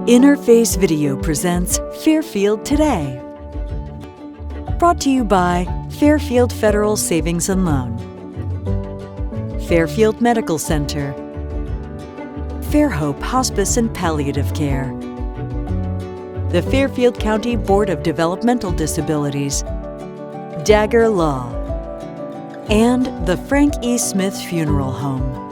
Interface Video presents Fairfield Today. Brought to you by Fairfield Federal Savings and Loan, Fairfield Medical Center, Fairhope Hospice and Palliative Care, the Fairfield County Board of Developmental Disabilities, Dagger Law, and the Frank E. Smith Funeral Home.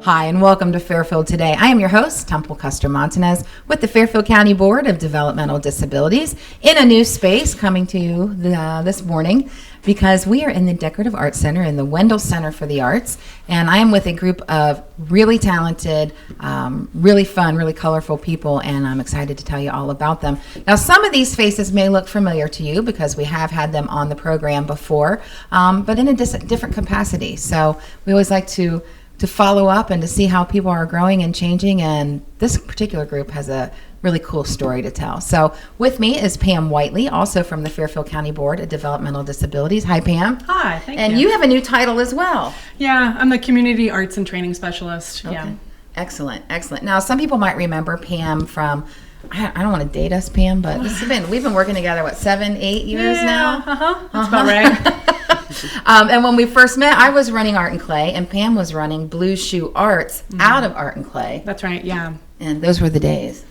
Hi, and welcome to Fairfield Today. I am your host, Temple Custer-Montanez, with the Fairfield County Board of Developmental Disabilities in a new space coming to you this morning because we are in the Decorative Arts Center in the Wendel Center for the Arts, and I am with a group of really talented, really fun, really colorful people, and I'm excited to tell you all about them. Now, some of these faces may look familiar to you because we have had them on the program before, but in a different capacity. So we always like to follow up and to see how people are growing and changing, and this particular group has a really cool story to tell. So with me is Pam Whiteley, also from the Fairfield County Board of Developmental Disabilities. Hi, Pam. Hi, thank you. And you have a new title as well. Yeah, I'm the Community Arts and Training Specialist. Okay. Yeah. Excellent, excellent. Now, some people might remember Pam from, I don't want to date us, Pam, but we've been working together, 7-8 years now? That's about right. And when we first met, I was running Art and Clay, and Pam was running Blue Shoe Arts out of Art and Clay. That's right, yeah. And those were the days.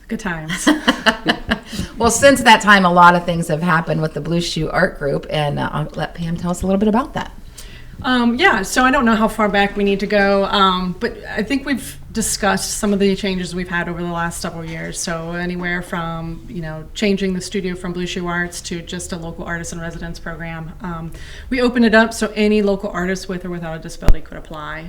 Good times. Well, since that time, a lot of things have happened with the Blue Shoe Art Group, and I'll let Pam tell us a little bit about that. Yeah, so I don't know how far back we need to go, but I think we've discussed some of the changes we've had over the last several years. So anywhere from, changing the studio from Blue Shoe Arts to just a local artist in residence program. We opened it up so any local artist with or without a disability could apply.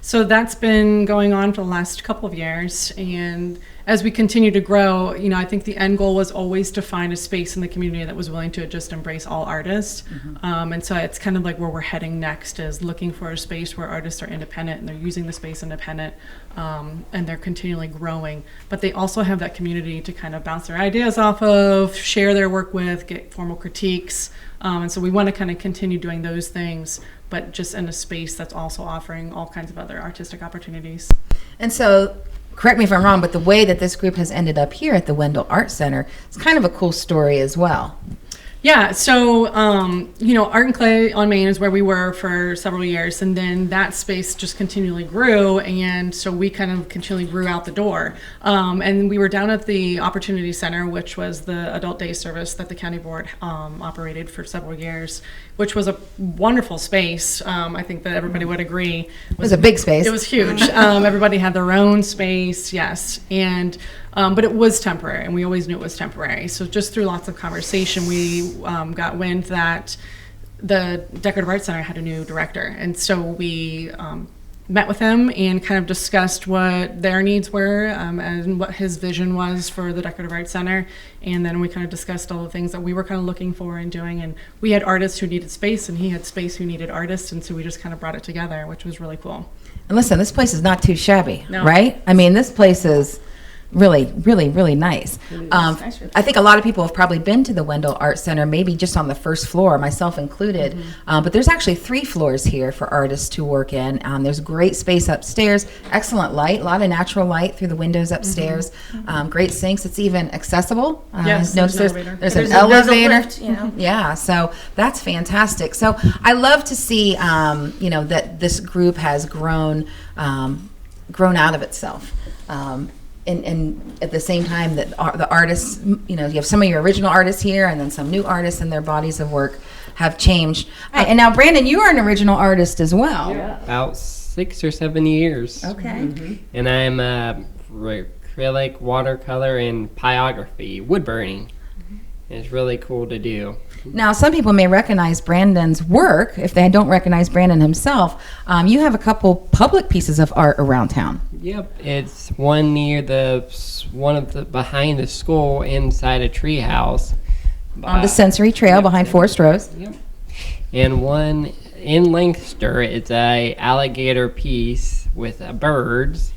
So that's been going on for the last couple of years, and as we continue to grow, I think the end goal was always to find a space in the community that was willing to just embrace all artists. And so it's kind of like where we're heading next, is looking for a space where artists are independent and they're using the space independent, and they're continually growing. But they also have that community to kind of bounce their ideas off of, share their work with, get formal critiques. And so we want to kind of continue doing those things, but just in a space that's also offering all kinds of other artistic opportunities. And so, correct me if I'm wrong, but the way that this group has ended up here at the Wendel Art Center is kind of a cool story as well. Yeah, so, Art and Clay on Main is where we were for several years, and then that space just continually grew, and so we kind of continually grew out the door. And we were down at the Opportunity Center, which was the adult day service that the county board operated for several years, which was a wonderful space. I think that everybody would agree. It was a big space. It was huge. Everybody had their own space, yes, and but it was temporary, and we always knew it was temporary. So just through lots of conversation, we got wind that the Decorative Arts Center had a new director. And so we met with him and kind of discussed what their needs were and what his vision was for the Decorative Arts Center. And then we kind of discussed all the things that we were kind of looking for and doing. And we had artists who needed space, and he had space who needed artists. And so we just kind of brought it together, which was really cool. And listen, this place is not too shabby, No. right? I mean, this place is really, really, really nice. I think a lot of people have probably been to the Wendel Art Center, maybe just on the first floor, myself included. But there's actually 3 floors here for artists to work in. There's great space upstairs, excellent light, a lot of natural light through the windows upstairs, great sinks. It's even accessible. Yes, notice there's there's an an elevator. Lift, Yeah, so that's fantastic. So I love to see, that this group has grown out of itself. And at the same time that the artists, you have some of your original artists here, and then some new artists, and their bodies of work have changed. And now, Brandon, you are an original artist as well. Yeah, about 6 or 7 years. Okay. And I'm acrylic, watercolor, and pyrography, wood burning. It's really cool to do. Now, some people may recognize Brandon's work. If they don't recognize Brandon himself, you have a couple public pieces of art around town. Yep, it's one near behind the school inside a tree house. On the Sensory Trail behind Forest Rose. Yep. And one in Lancaster, it's a alligator piece with birds.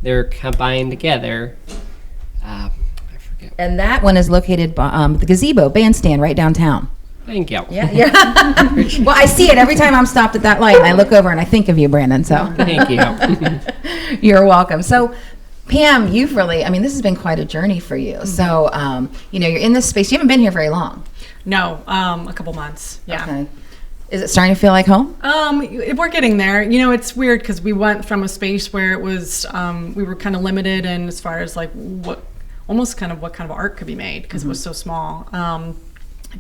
They're combined together. I forget. And that one is located by the gazebo bandstand right downtown. Thank you. Yeah. Well, I see it every time I'm stopped at that light, and I look over and I think of you, Brandon. So Thank you. you're welcome. So, Pam, you've really, I mean, this has been quite a journey for you. So, you're in this space. You haven't been here very long. No, a couple months. Yeah. Okay. Is it starting to feel like home? We're getting there. It's weird because we went from a space where it was we were kind of limited in as far as like what kind of art could be made because it was so small,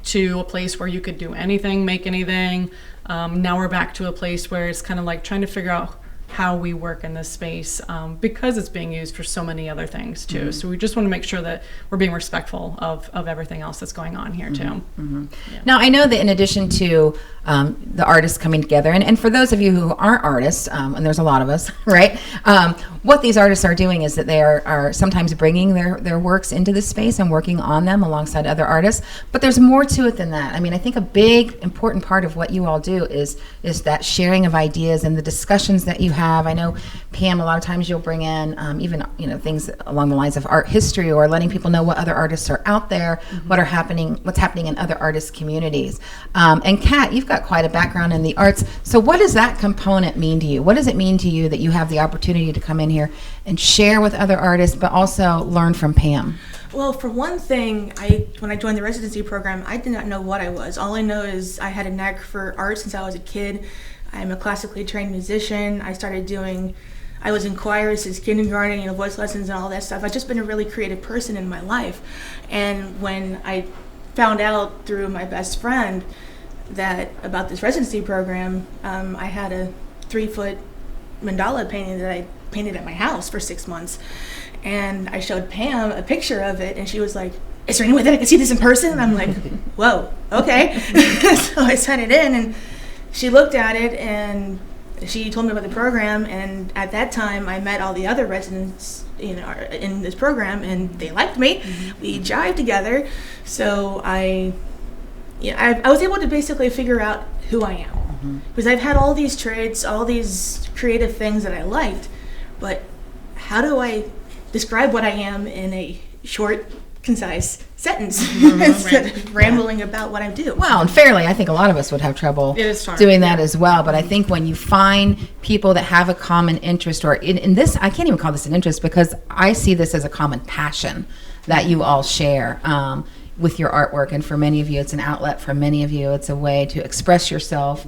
to a place where you could do anything, make anything. Now we're back to a place where it's kind of like trying to figure out how we work in this space, because it's being used for so many other things too. So we just want to make sure that we're being respectful of everything else that's going on here too. Yeah. Now, I know that in addition to the artists coming together, and for those of you who aren't artists, and there's a lot of us, right? What these artists are doing is that they are sometimes bringing their works into this space and working on them alongside other artists. But there's more to it than that. I mean, I think a big, important part of what you all do is that sharing of ideas and the discussions that you have. I know, Pam, a lot of times you'll bring in even things along the lines of art history or letting people know what other artists are out there, what's happening in other artist communities. And Kat, you've got quite a background in the arts. So what does that component mean to you? What does it mean to you that you have the opportunity to come in here and share with other artists, but also learn from Pam? Well, for one thing, when I joined the residency program, I did not know what I was. All I know is I had a knack for art since I was a kid. I'm a classically trained musician. I was in choir since kindergarten, voice lessons and all that stuff. I've just been a really creative person in my life. And when I found out through my best friend about this residency program, I had a 3-foot mandala painting that I painted at my house for 6 months. And I showed Pam a picture of it, and she was like, "Is there any way that I can see this in person?" And I'm like, "Whoa, okay." So I sent it in, and she looked at it, and she told me about the program. And at that time, I met all the other residents, in this program, and they liked me. We jived together. So I was able to basically figure out who I am, because I've had all these traits, all these creative things that I liked, but how do I describe what I am in a short, concise sentence instead of rambling about what I do? Well, and fairly, I think a lot of us would have trouble doing that as well. But I think when you find people that have a common interest, or in this, I can't even call this an interest because I see this as a common passion that you all share with your artwork. And for many of you, it's an outlet. For many of you, it's a way to express yourself.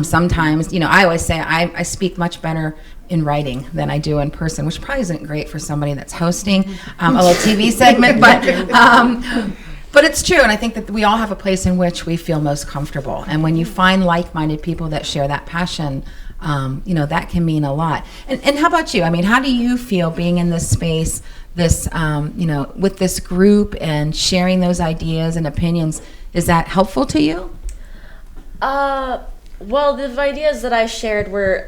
Sometimes, I always say I speak much better in writing than I do in person, which probably isn't great for somebody that's hosting a little TV segment, but it's true. And I think that we all have a place in which we feel most comfortable. And when you find like-minded people that share that passion, that can mean a lot. And how about you? I mean, how do you feel being in this space, with this group and sharing those ideas and opinions? Is that helpful to you? Well, the ideas that I shared were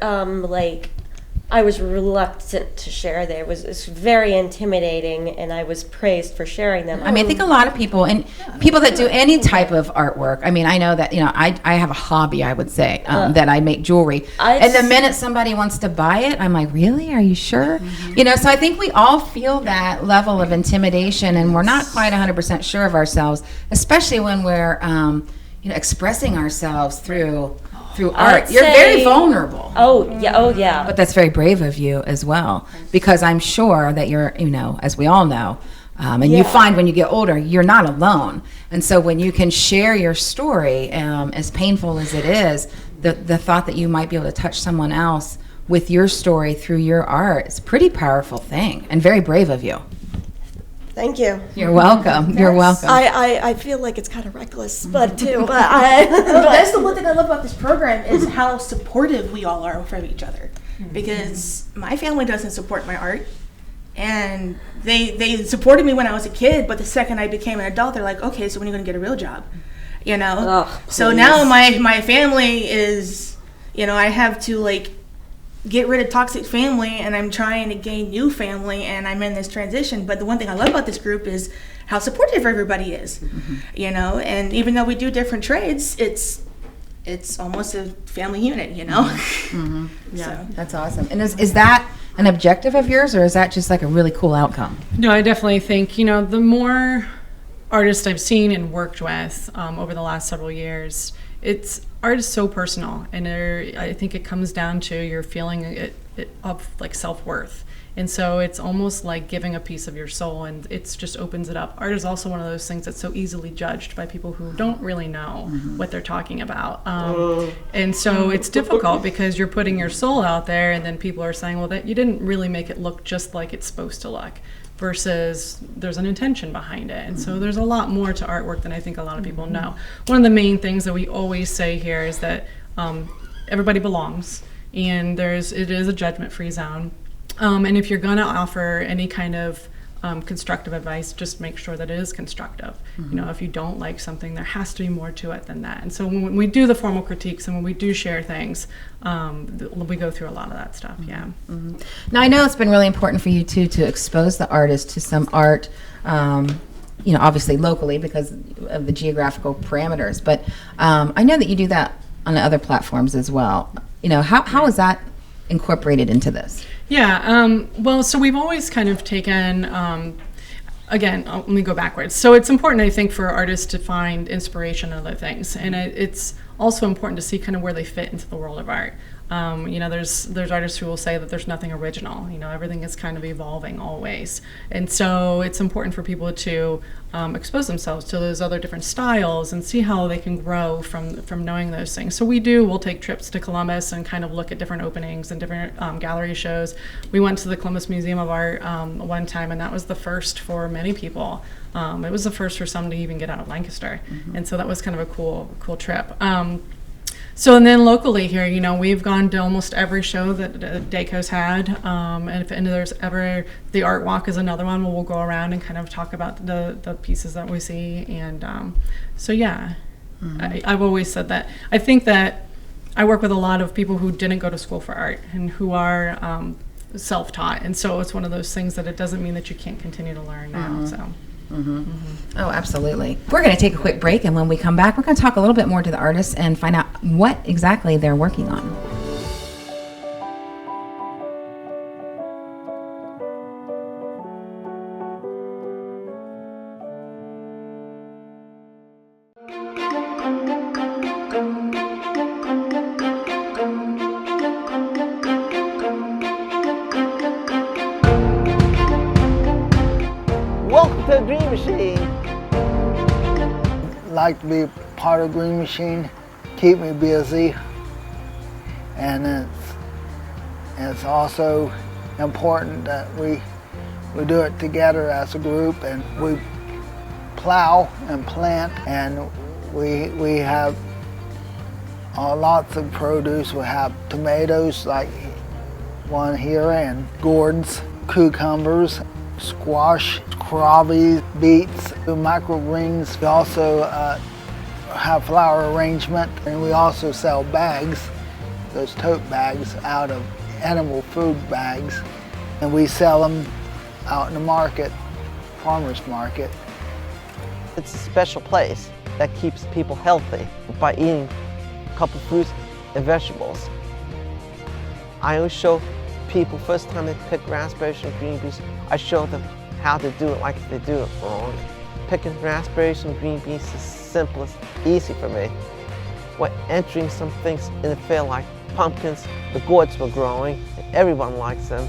I was reluctant to share there. It's very intimidating, and I was praised for sharing them. I mean, I think a lot of people, and people that do any type of artwork, I mean, I know that, I have a hobby, I would say, that I make jewelry. And the minute somebody wants to buy it, I'm like, really? Are you sure? So I think we all feel that level of intimidation, and we're not quite 100% sure of ourselves, especially when we're, expressing ourselves through art. You're very vulnerable. Oh yeah. But that's very brave of you as well, because I'm sure that you're, as we all know, you find when you get older, you're not alone. And so when you can share your story, as painful as it is, the thought that you might be able to touch someone else with your story through your art is a pretty powerful thing, and very brave of you. Thank you. You're welcome. You're welcome. I feel like it's kind of reckless, but That's the one thing I love about this program is how supportive we all are from each other. Because my family doesn't support my art, and they supported me when I was a kid, but the second I became an adult, they're like, "Okay, so when are you going to get a real job?" So now my family is, I have to get rid of toxic family, and I'm trying to gain new family, and I'm in this transition. But the one thing I love about this group is how supportive everybody is, and even though we do different trades, it's almost a family unit, Yeah, so that's awesome. And is that an objective of yours, or is that just like a really cool outcome? No, I definitely think, the more artists I've seen and worked with over the last several years, art is so personal, and I think it comes down to your feeling of like self-worth. And so it's almost like giving a piece of your soul, and it just opens it up. Art is also one of those things that's so easily judged by people who don't really know what they're talking about. And so it's difficult because you're putting your soul out there, and then people are saying, well, that you didn't really make it look just like it's supposed to look, versus there's an intention behiid it. And so there's a lot more to artwork than I think a lot of people know. One of the main things that we always say here is that everybody belongs, and it is a judgment-free zone. And if you're going to offer any kind of constructive advice, just make sure that it is constructive. You know, if you don't like something, there has to be more to it than that. And so when we do the formal critiques and when we do share things, we go through a lot of that stuff. Yeah. Now, I know it's been really important for you too to expose the artist to some art, you know, obviously locally because of the geographical parameters. But I know that you do that on other platforms as well. You know, how is that incorporated into this? Yeah, well, so we've always kind of taken, again, let me go backwards. So it's important, I think, for artists to find inspiration in other things. And it's also important to see kind of where they fit into the world of art. You know, there's artists who will say that there's nothing original. You know, everything is kind of evolving always. And so it's important for people to expose themselves to those other different styles and see how they can grow from knowing those things. So we'll take trips to Columbus and kind of look at different openings and different gallery shows. We went to the Columbus Museum of Art one time, and that was the first for many people. It was the first for some to even get out of Lancaster. And so that was kind of a cool trip. So, and then locally here, you know, we've gone to almost every show that Deco's had, and if there's ever, the art walk is another one where we'll go around and kind of talk about the pieces that we see, and so yeah, I've always said that. I think that I work with a lot of people who didn't go to school for art and who are self-taught, and so it's one of those things that it doesn't mean that you can't continue to learn now, so. Oh, absolutely. We're going to take a quick break, and when we come back, we're going to talk a little bit more to the artists and find out what exactly they're working on. Welcome to the Dream Machine. Like to be part of Green Machine, keep me busy, and it's also important that we do it together as a group, and we plow and plant, and we have lots of produce. We have tomatoes like one here, and gourds, cucumbers, squash, crawfish, beets, microgreens. We also have flower arrangement, and we also sell bags, those tote bags out of animal food bags, and we sell them out in the market, farmers market. It's a special place that keeps people healthy by eating a couple fruits and vegetables. I always show people, first time they pick raspberries and green beans, I show them how to do it like if they do it wrong. Picking raspberries and green beans is simplest, easy for me. We're entering some things in the fair like pumpkins, the gourds were growing, and everyone likes them.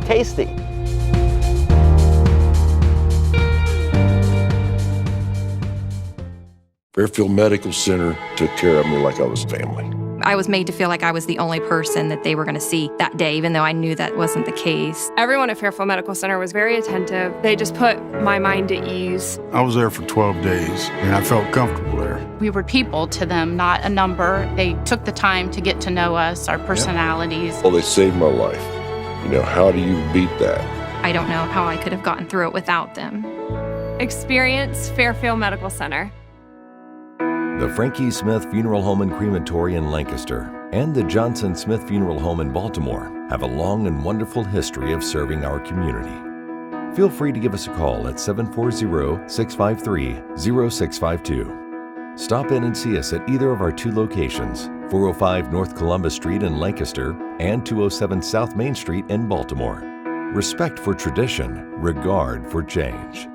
Tasty. Fairfield Medical Center took care of me like I was family. I was made to feel like I was the only person that they were going to see that day, even though I knew that wasn't the case. Everyone at Fairfield Medical Center was very attentive. They just put my mind at ease. I was there for 12 days, and I felt comfortable there. We were people to them, not a number. They took the time to get to know us, our personalities. Well, they saved my life. You know, how do you beat that? I don't know how I could have gotten through it without them. Experience Fairfield Medical Center. The Frankie Smith Funeral Home and Crematory in Lancaster and the Johnson Smith Funeral Home in Baltimore have a long and wonderful history of serving our community. Feel free to give us a call at 740-653-0652 Stop in and see us at either of our 2 locations, 405 North Columbus Street in Lancaster and 207 South Main Street in Baltimore. Respect for tradition, regard for change.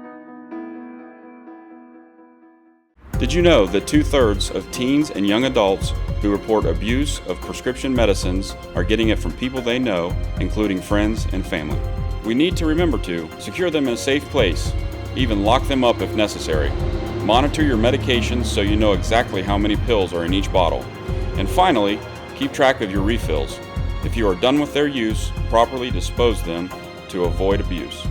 Did you know that 2/3 of teens and young adults who report abuse of prescription medicines are getting it from people they know, including friends and family? We need to remember to secure them in a safe place, even lock them up if necessary. Monitor your medications so you know exactly how many pills are in each bottle. And finally, keep track of your refills. If you are done with their use, properly dispose them to avoid abuse.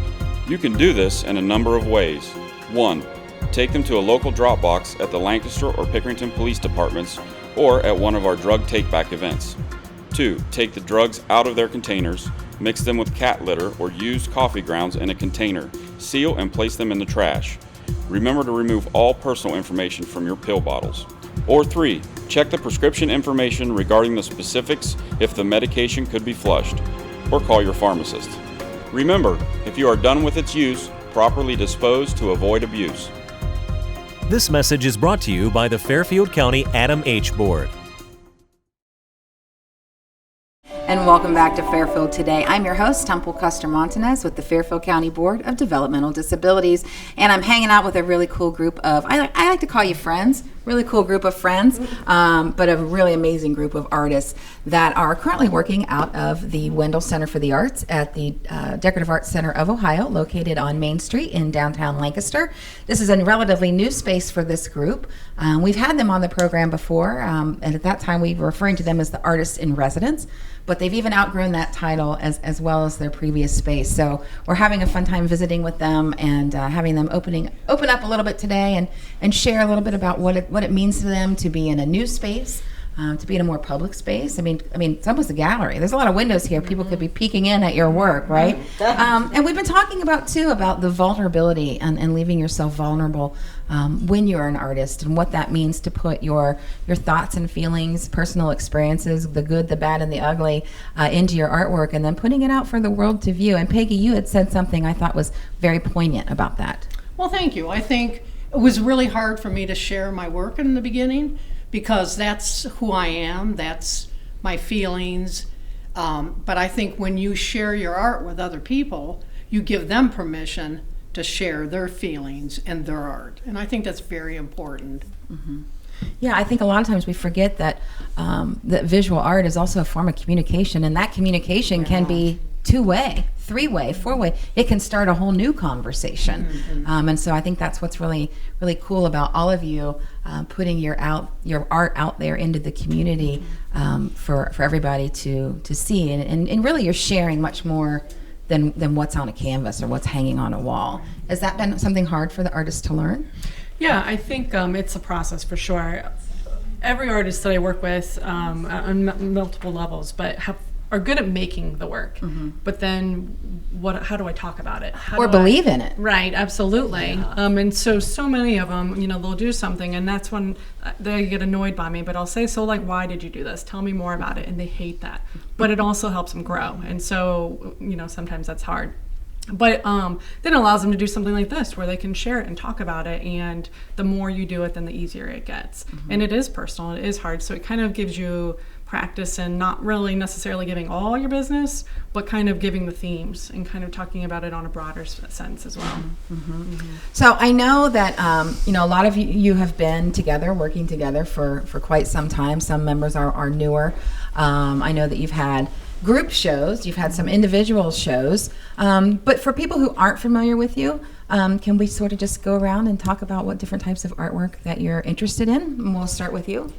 You can do this in a number of ways. 1. Take them to a local drop box at the Lancaster or Pickerington Police Departments or at one of our drug take-back events. 2. Take the drugs out of their containers, mix them with cat litter or used coffee grounds in a container, seal and place them in the trash. Remember to remove all personal information from your pill bottles. Or 3. Check the prescription information regarding the specifics if the medication could be flushed, or call your pharmacist. Remember, if you are done with its use, properly dispose to avoid abuse. This message is brought to you by the Fairfield County Adam H. Board. And welcome back to Fairfield Today. I'm your host, Temple Custer-Montanez with the Fairfield County Board of Developmental Disabilities. And I'm hanging out with a really cool group of, I like to call you friends, really cool group of friends, but a really amazing group of artists that are currently working out of the Wendel Center for the Arts at the Decorative Arts Center of Ohio, located on Main Street in downtown Lancaster. This is a relatively new space for this group. We've had them on the program before, and at that time we were referring to them as the Artists in Residence, but they've even outgrown that title as well as their previous space. So we're having a fun time visiting with them and having them open up a little bit today and share a little bit about what it means to them to be in a new space, to be in a more public space. I mean, it's almost a gallery. There's a lot of windows here. People could be peeking in at your work, right? And we've been talking about the vulnerability and leaving yourself vulnerable when you're an artist, and what that means to put your thoughts and feelings, personal experiences, the good, the bad, and the ugly into your artwork, and then putting it out for the world to view. And Peggy, you had said something I thought was very poignant about that. Well, thank you. I think it was really hard for me to share my work in the beginning, because that's who I am, that's my feelings. But I think when you share your art with other people, you give them permission to share their feelings and their art. And I think that's very important. Mm-hmm. Yeah, I think a lot of times we forget that that visual art is also a form of communication, and that communication can be two-way, three-way, four-way. It can start a whole new conversation. Mm-hmm. And so I think that's what's really, really cool about all of you putting your art out there into the community for everybody to see. And really you're sharing much more than what's on a canvas or what's hanging on a wall. Has that been something hard for the artists to learn? Yeah, I think it's a process for sure. Every artist that I work with on multiple levels, but are good at making the work, but then how do I talk about it? Or believe in it. Right, absolutely. Yeah. And so many of them, they'll do something, and that's when they get annoyed by me, but I'll say, so like, why did you do this? Tell me more about it. And they hate that. But it also helps them grow. And so, sometimes that's hard. But then it allows them to do something like this where they can share it and talk about it, and the more you do it, then the easier it gets. And it is personal, it is hard, so it kind of gives you practice and not really necessarily giving all your business, but kind of giving the themes and kind of talking about it on a broader sense as well. So I know that a lot of you have been together, working together for quite some time. Some members are newer. I know that you've had group shows, you've had some individual shows, but for people who aren't familiar with you, can we sort of just go around and talk about what different types of artwork that you're interested in? And we'll start with you.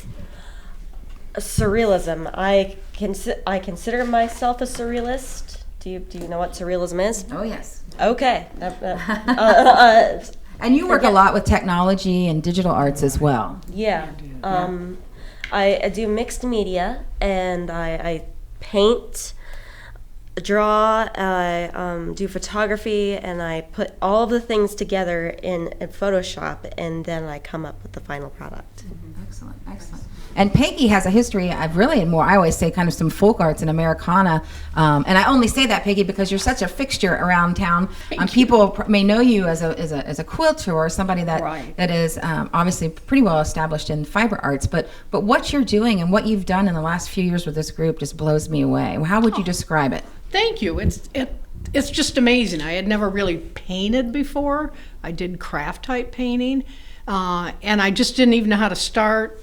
Surrealism. I consider myself a surrealist. Do you know what surrealism is? Oh, yes. Okay. And you work a lot with technology and digital arts as well. Yeah. I do mixed media, and I paint, draw, I do photography, and I put all of the things together in Photoshop, and then I come up with the final product. Excellent, excellent. And Peggy has a history of really more, I always say, kind of some folk arts and Americana. And I only say that, Peggy, because you're such a fixture around town. People may know you as a quilter or somebody that is obviously pretty well established in fiber arts. But what you're doing and what you've done in the last few years with this group just blows me away. How would you describe it? Thank you. It's just amazing. I had never really painted before. I did craft type painting, and I just didn't even know how to start.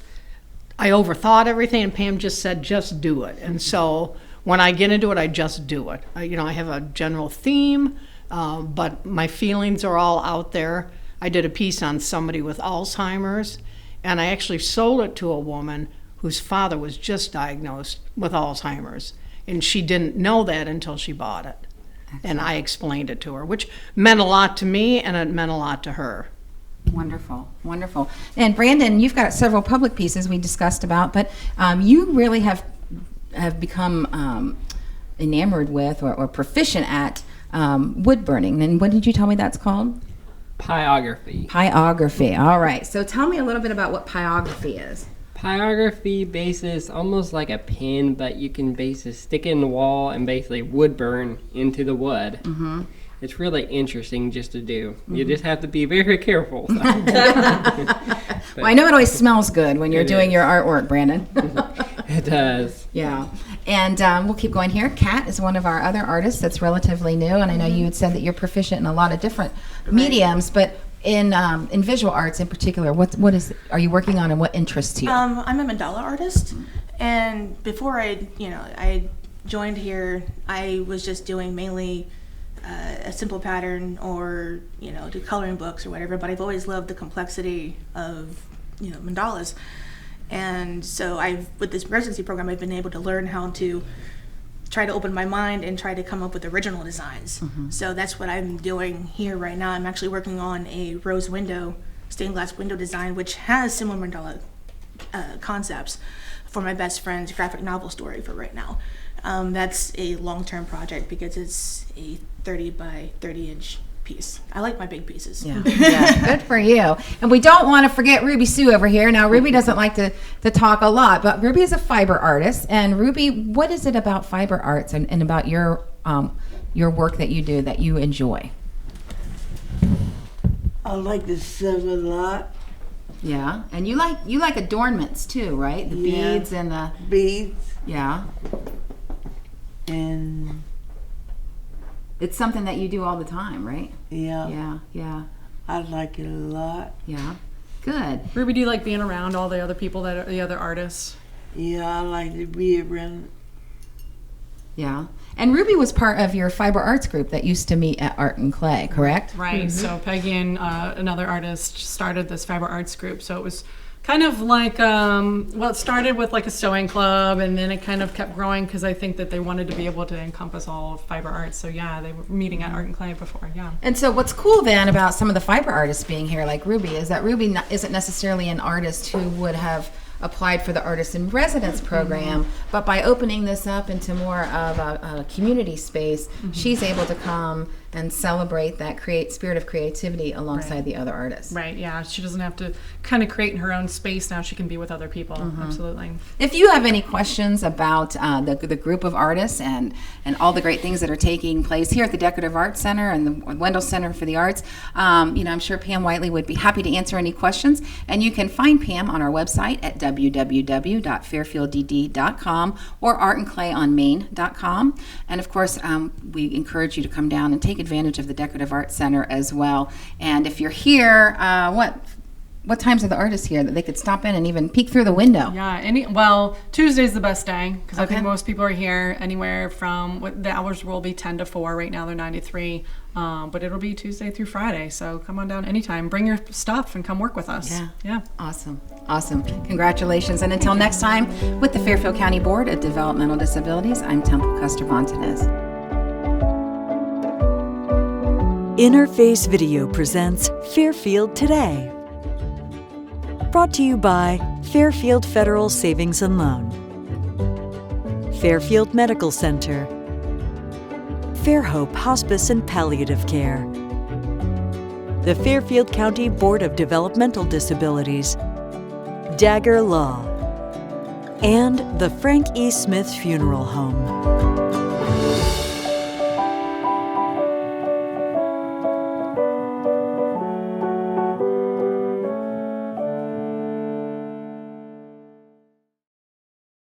I overthought everything, and Pam just said, just do it. And so when I get into it, I just do it. I have a general theme, but my feelings are all out there. I did a piece on somebody with Alzheimer's, and I actually sold it to a woman whose father was just diagnosed with Alzheimer's, and she didn't know that until she bought it. And I explained it to her, which meant a lot to me, and it meant a lot to her. Wonderful, wonderful. And Brandon, you've got several public pieces we discussed about, but you really have become enamored with or proficient at wood burning. And what did you tell me that's called? Pyography. Pyography. All right. So tell me a little bit about what pyography is. Pyography bases almost like a pin, but you can basically stick it in the wall and basically wood burn into the wood. Mm-hmm. It's really interesting just to do. Mm-hmm. You just have to be very careful. Well, I know it always smells good when you're doing your artwork, Brandon. It does. Yeah. And we'll keep going here. Kat is one of our other artists that's relatively new, and I know you had said that you're proficient in a lot of different mediums, but in visual arts in particular, are you working on and what interests you? I'm a mandala artist, and before I joined here, I was just doing mainly a simple pattern or do coloring books or whatever, but I've always loved the complexity of mandalas. And so with this residency program, I've been able to learn how to try to open my mind and try to come up with original designs. Mm-hmm. So that's what I'm doing here right now. I'm actually working on a rose window, stained glass window design, which has similar mandala concepts for my best friend's graphic novel story for right now. That's a long-term project because it's a 30 by 30 inch piece. I like my big pieces. Yeah, good for you. And we don't want to forget Ruby Sue over here. Now, Ruby doesn't like to talk a lot, but Ruby is a fiber artist. And Ruby, what is it about fiber arts and about your work that you do that you enjoy? I like to sew a lot. Yeah, and you like adornments too, right? The beads and the beads. Yeah. And it's something that you do all the time, right? Yeah. Yeah. I like it a lot. Yeah. Good. Ruby, do you like being around all the other people that are the other artists? Yeah, I like to be around. Yeah. And Ruby was part of your fiber arts group that used to meet at Art and Clay, correct? Right. Mm-hmm. So Peggy and another artist started this fiber arts group. So it was kind of like, it started with like a sewing club, and then it kind of kept growing because I think that they wanted to be able to encompass all of fiber arts. So yeah, they were meeting at Art and Clay before, yeah. And so what's cool then about some of the fiber artists being here like Ruby is that Ruby isn't necessarily an artist who would have applied for the Artist in Residence program, but by opening this up into more of a community space, she's able to come and celebrate that spirit of creativity alongside the other artists. Right, yeah. She doesn't have to kind of create in her own space now. She can be with other people. Absolutely. If you have any questions about the group of artists and all the great things that are taking place here at the Decorative Arts Center and the Wendel Center for the Arts, I'm sure Pam Whiteley would be happy to answer any questions. And you can find Pam on our website at www.fairfielddd.com or artandclayonmain.com. And of course, we encourage you to come down and take advantage of the Decorative Arts Center as well. And if you're here, what times are the artists here that they could stop in and even peek through the window? Yeah, Tuesday's the best day because I think most people are here anywhere from, the hours will be 10 to 4. Right now they're 9 to 3, but it'll be Tuesday through Friday. So come on down anytime. Bring your stuff and come work with us. Yeah. Awesome. Congratulations. And until next time, with the Fairfield County Board of Developmental Disabilities, I'm Temple Custer-Montanez. Interface Video presents Fairfield Today. Brought to you by Fairfield Federal Savings and Loan, Fairfield Medical Center, Fairhope Hospice and Palliative Care, the Fairfield County Board of Developmental Disabilities, Dagger Law, and the Frank E. Smith Funeral Home.